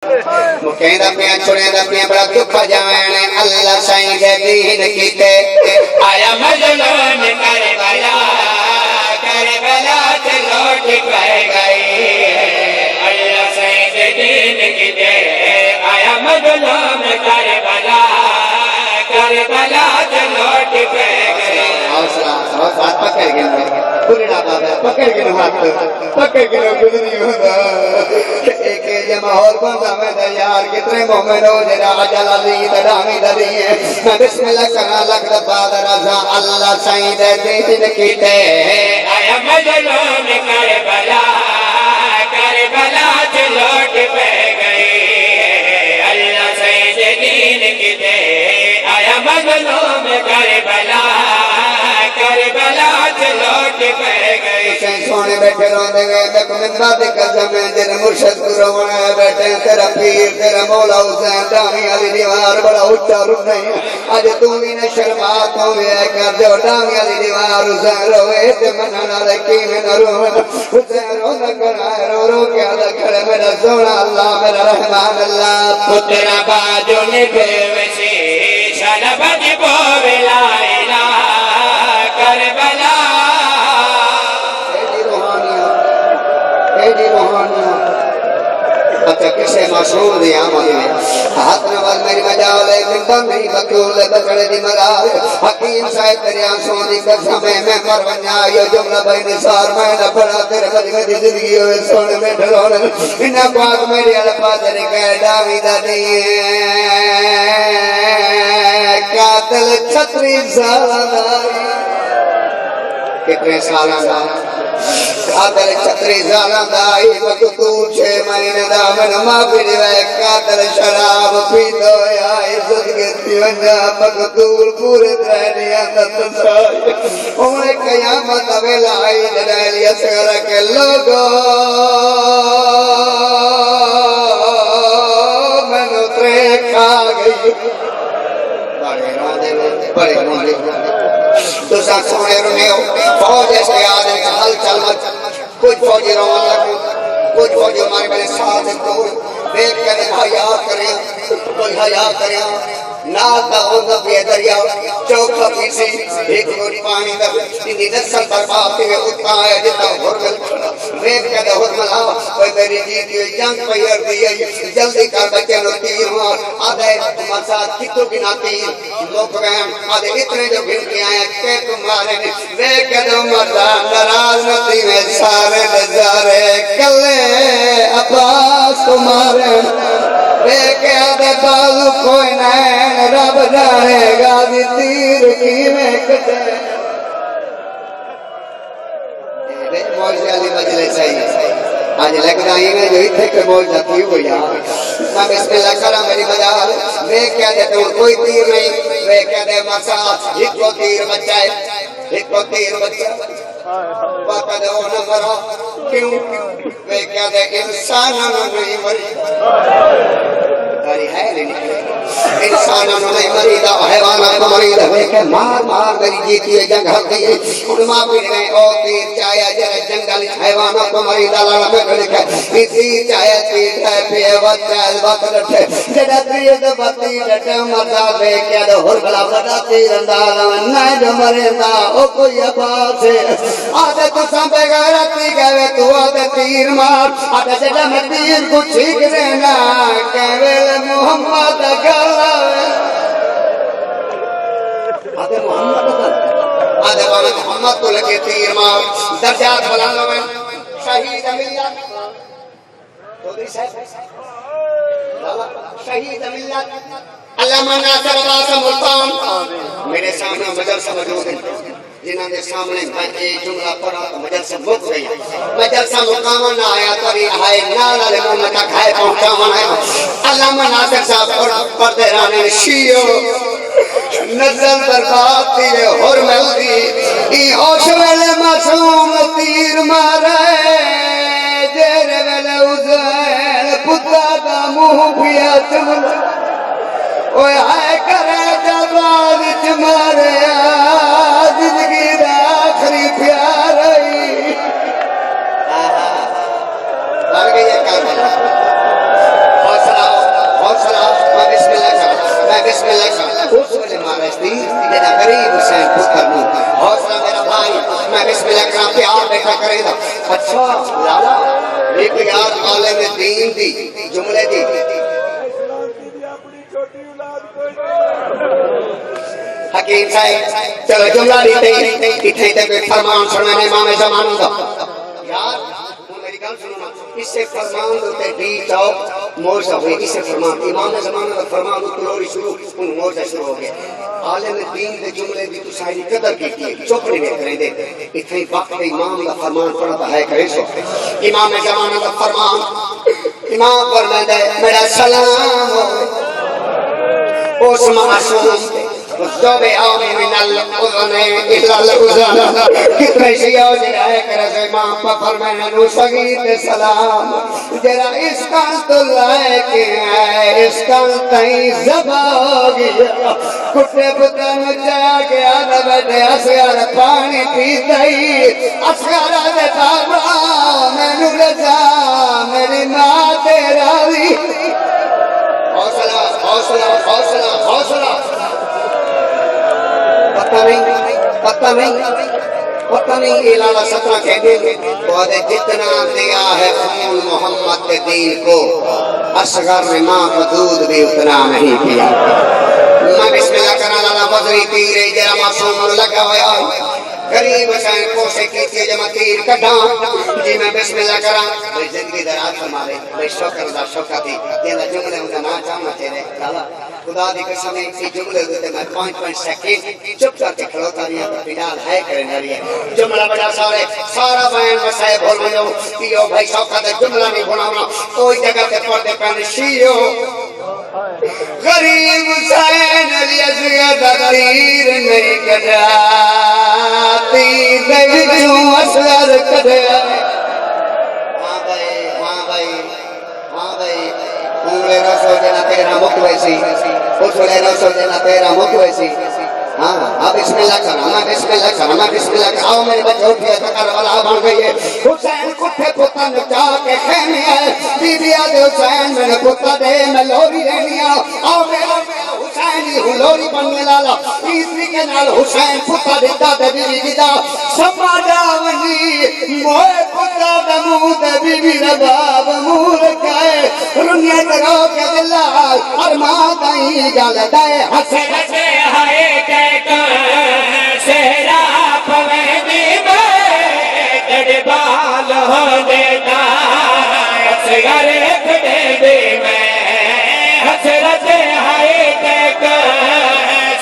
مکیندا پیا چھڑیندا پیا بڑا دکھ جاویں اللہ سائیں دے دین کیتے آیا مظلوم کربلا کربلا تے لوٹ پے گئی اللہ سائیں دے دین کیتے آیا مظلوم کربلا کربلا تے لوٹ پے گئی ہاتھ پکڑ کے پورا بابا پکڑ کے ہاتھ پکڑ کے گزری ہوتا ایک جمع اور بندہ میں یار کتنے مومن ہو جڑا اجل علی تڑاوی دری ہے میں بسم اللہ کرا لگ دفعہ رضا اللہ سائیں دے دین کیتے آیا مظلوم کربلا کربلا تے لوٹ پے گئی اللہ سائیں دے دین کیتے آیا مظلوم کربلا کربلا تے لوٹ پے گئی سونے بیٹھے روندے گئے دیکھ منبر دی قسم ہے جن مرشد کو رونا ہے بیٹھے تیرا پیر تیرا مولا حسین ڈامی والی دیوار بڑا اونچا رک نہیں ہے اج تو بھی نہ شرما تو بھی ہے کر جو ڈامی والی دیوار حسین روے تے مننا رکھی میں نہ رو حسین رو نہ کرائے رو رو کے ادا کرے میرا سونا اللہ میرا رحمان اللہ پترا باجو نے بیوشی شلبت بوے لا الہ کربلا کسے معصوم دی آمد میں ہاتھ نواز میری مجال ہے منبر میری بطول بچڑے دی مرال حکیم صاحب تیری آنسوں دی قسم ہے میں مرونیا یہ جملہ بین سار میں نہ پڑا تیرے بدی میں دی زندگی ہوئے سونے میں ڈھلونے انہا پاک میری الفا تیرے کہہ ڈاوی دا دی قاتل چھتری سالہ کتنے سالہ دا قاتل چھتری زالہ دائی مقتول 6 مہینے دا من معافی دیوے قاتل شراب پیتو یا عزت گیتی ونجا مقتول پورے ترہنی اندر سائی انہیں قیامت اویلا آئی جنائلی اسگرہ کے لوگو من اترے کھا گئی بڑے روندے تو ساتھ سونے رونے ہو فوج اس کے آدھے کا حل چل مت کچھ فوجی روان لگو کچھ فوجی ہمارے میرے ساتھ دور دیکھ کر حیاء کریں کوئی حیاء کریں ناتا ہوگا پہ دریا چوکھا پیسی ایک روڑی پانی در انہی نسل برباد ہوئے اتنا آیا جتا حرمل ریب کہتا حرمل آ کوئی میری جیتی ہوئی جنگ پہیر دی جلدی کر بچے نو تیر مار آدھے تمہار ساتھ کتو بنا تیر لوگ رہم آدھے اتنے جو بھن کے آئے کہ تمہارے ریب کہتا مردان نراز نتی میں سارے نظارے کلے عباس تمہارے ریب کہتا بازو کوئی نین رب جانے گا دی تیر کی میں کٹے موجزہ علی مجلس ہے آج لگنا ہی میں جو اتھے کے موجزہ تھی ہوئی میں بسم اللہ کرا میری مجال میں کہہ دیتا ہوں کوئی تیر نہیں میں کہہ دے مسا ایک کو تیر بچائے ایک کو تیر بچائے باقا دے وہ نہ مرا کیوں میں کہہ دے انسانہ نہیں مری داری ہے نہیں انسانہ نہیں مریدہ حیوانہ کو مریدہ ہوئے کہ مار مار میری جیتی ہے جنگ حق گئی علماء پیڑ میں او تیر چاہیا جرہ جنگل حیوانہ کو مریدہ لڑا میں کھڑی کہ تیر چاہیا تیر ہے پیے وقت ہے البت رٹھے جڑا تیر دے بطی رٹھے مردہ بے کیا دے حربلا بڑا تیر اندازہ میں نائے جو مریدہ او کوئی عباس ہے آدھے تو سنبے غیرتی گئے تو آدھے تیر مار آدھے جڑا میں تیر کو چھیک دینا کہوے محمد گلہ آدھے محمد کو لگے تیر مار درجات بلانوں میں شہید ملت شہید ملت علامہ ناصر عباس ملتان میرے سامنے مجلسہ موجود ہے جنہاں دے سامنے میں ایک جملہ پڑھا تو مجلسہ مک گئی مجلسہ مقامن آیا تری آئے نالا لے محمد کا کھائے پہنچا منا علامہ ناصر صاحب پردے رانے شیعو نزل برباد تیرے حرمل دی ای ہوش ویلے معصوم تیر مارے جیرے ویلے حسین پتا دا منہ پیا چملا اوے ہائے کرے جواب چمارے زندگی دا آخری پیار رہی مر گئی ہے کام بسم اللہ کرا اس ویلے مارستی جدا غریب حسین پتر نو حوصلہ میرا بھائی میں بسم اللہ کرا پیار بیٹھا کرے دا اچھا لالا ایک یاد عالم دین دی جملے دی حکیم صاحب چلو جملہ دیتے اتنے تے کوئی فرمان سننے امام زمان دا یار میری گل سنو اس سے فرمان ہوتے ڈی چوک موزہ ہوئے اس سے فرمان امام زمان دا فرمان کلوری شروع ان موزہ شروع ہو گیا عالم دین دے جملے دی تو ساری قدر کی چوپڑی میں کریں دے اتنے وقت امام دا فرمان پڑھتا ہے کرے سو امام زمان دا فرمان امام فرمان دے میرا سلام ہو اس معصوم صوب آمی من الأذن إلا الأذن کتنے شیعہ جرائے کر سے امام پا فرمائے نو سگیت سلام جرا اس کان تو لائے کے آئے اس کان تئی زباگی کٹے بتن جا کے آدھا بیٹھے اسگار پانی پیتائی اسگار آدھے بابا میں نو رجا میری ماں تیرا بھی حوصلہ حوصلہ حوصلہ حوصلہ پتہ نہیں اعلانہ 17 کہہ دیں گے تو آدھے جتنا دیا ہے خون محمد کے دین کو اصغر نے ماں حدود بھی اتنا نہیں کیا میں بسم اللہ کرنا لالا وزری تیرے جرا معصوم لگا ہوا غریب حسین کو سے کیتے جمع تیر کٹھاں جی میں بسم اللہ کرا میں زندگی درات فرمارے میں شکر دا شکر تھی جینا جملے ان کا نا چاہنا چاہنے لالا خدا دی قسم ایک جملے ہوتے میں 5 سیکنڈ چپ کر کے کھڑوتا رہی ہے فیڈال ہے کرنے رہی ہے جملہ بڑا سارا بیان مسائے بول رہے ہو پیو بھائی شوقہ دے جملہ نہیں بناونا کوئی جگہ تے پردے پہنے شیو غریب حسین علی ازغر تیر نہیں کٹاتی دیوچوں اصغر کٹیا ہاں بھائی انگلے نہ سو جنا تیرا مکویسی اسلے نہ سو جنا تیرا مکویسی ہاں بسم اللہ کرنا بسم اللہ کرنا بسم اللہ کرنا آؤ میرے بچے اٹھیا تکر والا بن گئی ہے حسین کٹھے پتا نچا کے خیمے ہے بی بی آدھے حسین میں نے پتا دے میں لوری رہنی آؤ میرا حسین ہی لوری بننے لالا تیسری کے نال حسین پتا دیتا دے بی بی دا سما جاونی موئے پتا دے مو دے بی بی رباب مور کائے رنیا کرو کے دلال ارماں دائی گال دائے حسین سے ہائے کہ سہرا پویدی میں تڑبال ہو دیتا اصغر کھڑے دی میں حسرت ہائے کہ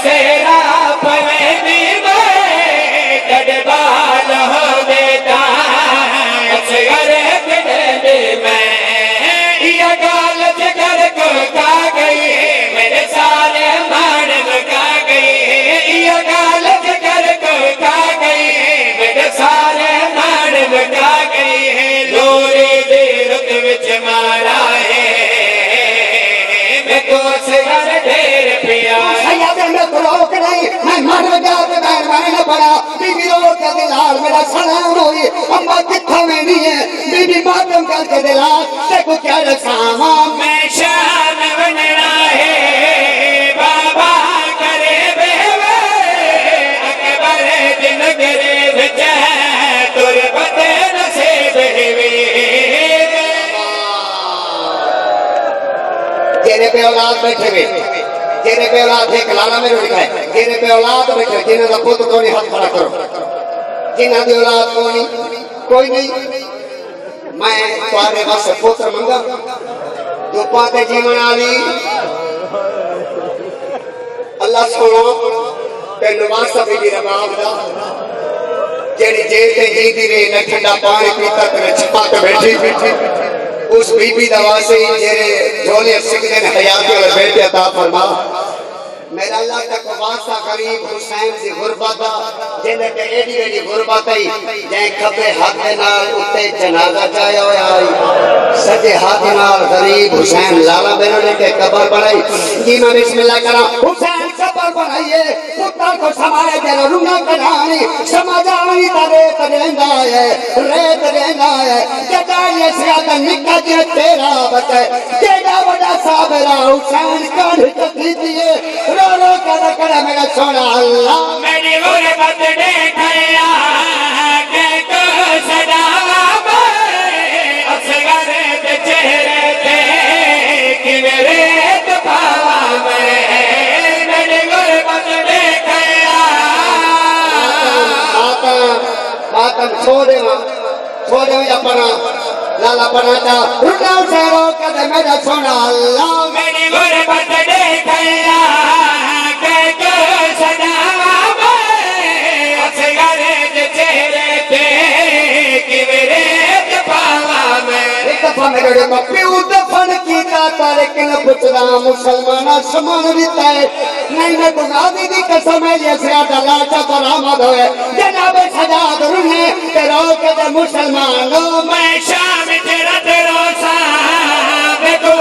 سہرا پویدی میں تڑبال ہو دیتا اصغر کھڑے دی میں یہ گال جگر کو کا گئی میرے سارے مان لگا گئی یہ گال جگر کو کا گئی میرے سارے مان لگا گئی ہے لوری دیر وچ مارا ہے میں کو سر ڈھیر پیا سیاد میں تو روک نہیں میں مر جا کے میں نہ پڑا بی بی رو کے دلال میرا سلام ہوئی اماں کتھا میں نہیں ہے بی بی ماتم کر کے دلال دیکھو کیا رسامہ میں شان بننا ہے بابا کرے بیوے اکبر دن کرے بچہ تربت نصیب ہوئی تیرے پہ اولاد بیٹھے ہوئے تیرے پہ اولاد ایک لالا میں لکھا ہے تیرے پہ اولاد بیٹھے جنہاں کا پوت کو نہیں ہاتھ کھڑا کرو جنہاں دی اولاد کوئی نہیں میں تمہارے واسطے پوتر منگا جو پاتے جیون والی اللہ سونا تینو واسطہ بھی رباب دا جیڑی جیل تے جی دی رہی نہ ٹھنڈا پانی پیتا تے چھپا کے بیٹھی اس بی بی دا واسطے جیڑے جھولے سکدے نے حیاتی اور بیٹے عطا فرما میرا اللہ تک واسطہ غریب حسین دی غربت جن تے ایڈی ایڈی غربت آئی جے کھبے ہاتھ نال اتے جنازہ چایا ہویا آئی سجے ہاتھ نال غریب حسین لالا بینوں نے کے قبر بنائی جی میں بسم اللہ کرا حسین قبر بنائیے پتر کو سمائے جے رنگا کڑھانی سمجھانی تا ریت رہندا ہے جدا یہ سیادہ نکا جے تیرا بچے جیڑا وڈا صاحب میرا حسین کڑھ چکی دیے رو رو کر کڑا میرا سونا اللہ میری غربت دیکھیا کہ تو صدا اصغر دے چہرے تے کہ میرے دباوا میں میری غربت دیکھیا ماتم چھوڑے یا پڑھا لالا پڑھا چا رکا سے رو کر میرا سونا اللہ میری غربت دیکھیا کہ تو صدا اصغر دے چہرے تے کہ میرے دباوا میں ایک دفعہ میرے پیو دفن کی جاتا لیکن پچھنا مسلمانہ سمان دیتا ہے نہیں میں گناہی دی قسم ہے یہ سیادہ لاچا پر آمد ہوئے جناب سجاد رہے تیرو کے در مسلمانوں میں شام تیرا تیرو صاحب کو